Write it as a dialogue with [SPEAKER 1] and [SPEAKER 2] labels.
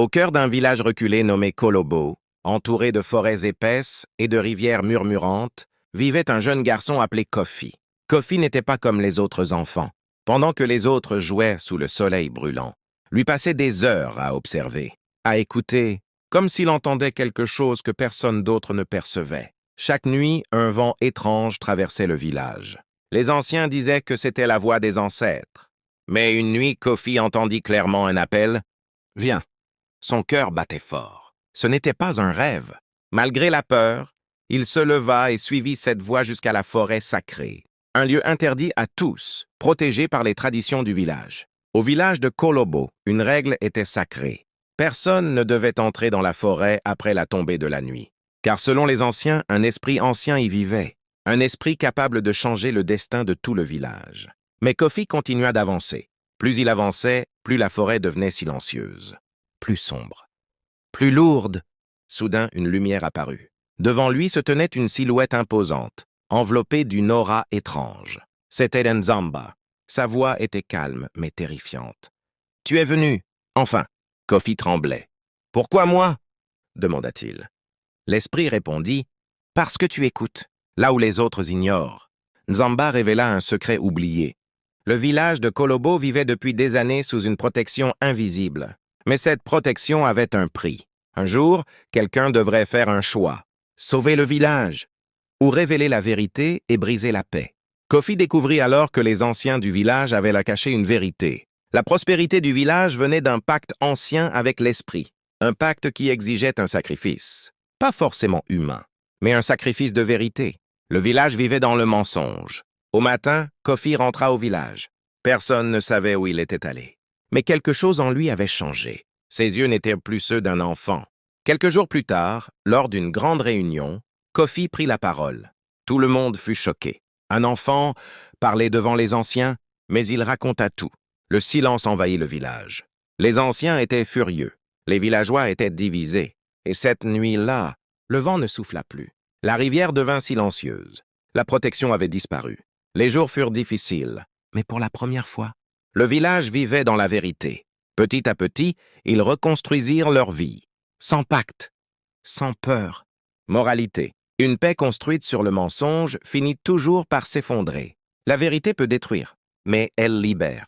[SPEAKER 1] Au cœur d'un village reculé nommé Kolobo, entouré de forêts épaisses et de rivières murmurantes, vivait un jeune garçon appelé Kofi. Kofi n'était pas comme les autres enfants. Pendant que les autres jouaient sous le soleil brûlant, lui passait des heures à observer, à écouter, comme s'il entendait quelque chose que personne d'autre ne percevait. Chaque nuit, un vent étrange traversait le village. Les anciens disaient que c'était la voix des ancêtres. Mais une nuit, Kofi entendit clairement un appel. « Viens !» Son cœur battait fort. Ce n'était pas un rêve. Malgré la peur, il se leva et suivit cette voie jusqu'à la forêt sacrée, un lieu interdit à tous, protégé par les traditions du village. Au village de Kolobo, une règle était sacrée. Personne ne devait entrer dans la forêt après la tombée de la nuit. Car selon les anciens, un esprit ancien y vivait, un esprit capable de changer le destin de tout le village. Mais Kofi continua d'avancer. Plus il avançait, plus la forêt devenait silencieuse, plus sombre, plus lourde. Soudain, une lumière apparut. Devant lui se tenait une silhouette imposante, enveloppée d'une aura étrange. C'était Nzamba. Sa voix était calme, mais terrifiante. « Tu es venu !» Enfin, Kofi tremblait. « Pourquoi moi ?» demanda-t-il. L'esprit répondit « Parce que tu écoutes, là où les autres ignorent. » Nzamba révéla un secret oublié. Le village de Kolobo vivait depuis des années sous une protection invisible. Mais cette protection avait un prix. Un jour, quelqu'un devrait faire un choix. Sauver le village ou révéler la vérité et briser la paix. Kofi découvrit alors que les anciens du village avaient là caché une vérité. La prospérité du village venait d'un pacte ancien avec l'esprit. Un pacte qui exigeait un sacrifice. Pas forcément humain, mais un sacrifice de vérité. Le village vivait dans le mensonge. Au matin, Kofi rentra au village. Personne ne savait où il était allé. Mais quelque chose en lui avait changé. Ses yeux n'étaient plus ceux d'un enfant. Quelques jours plus tard, lors d'une grande réunion, Kofi prit la parole. Tout le monde fut choqué. Un enfant parlait devant les anciens, mais il raconta tout. Le silence envahit le village. Les anciens étaient furieux. Les villageois étaient divisés. Et cette nuit-là, le vent ne souffla plus. La rivière devint silencieuse. La protection avait disparu. Les jours furent difficiles, mais pour la première fois, le village vivait dans la vérité. Petit à petit, ils reconstruisirent leur vie. Sans pacte, sans peur. Moralité. Une paix construite sur le mensonge finit toujours par s'effondrer. La vérité peut détruire, mais elle libère.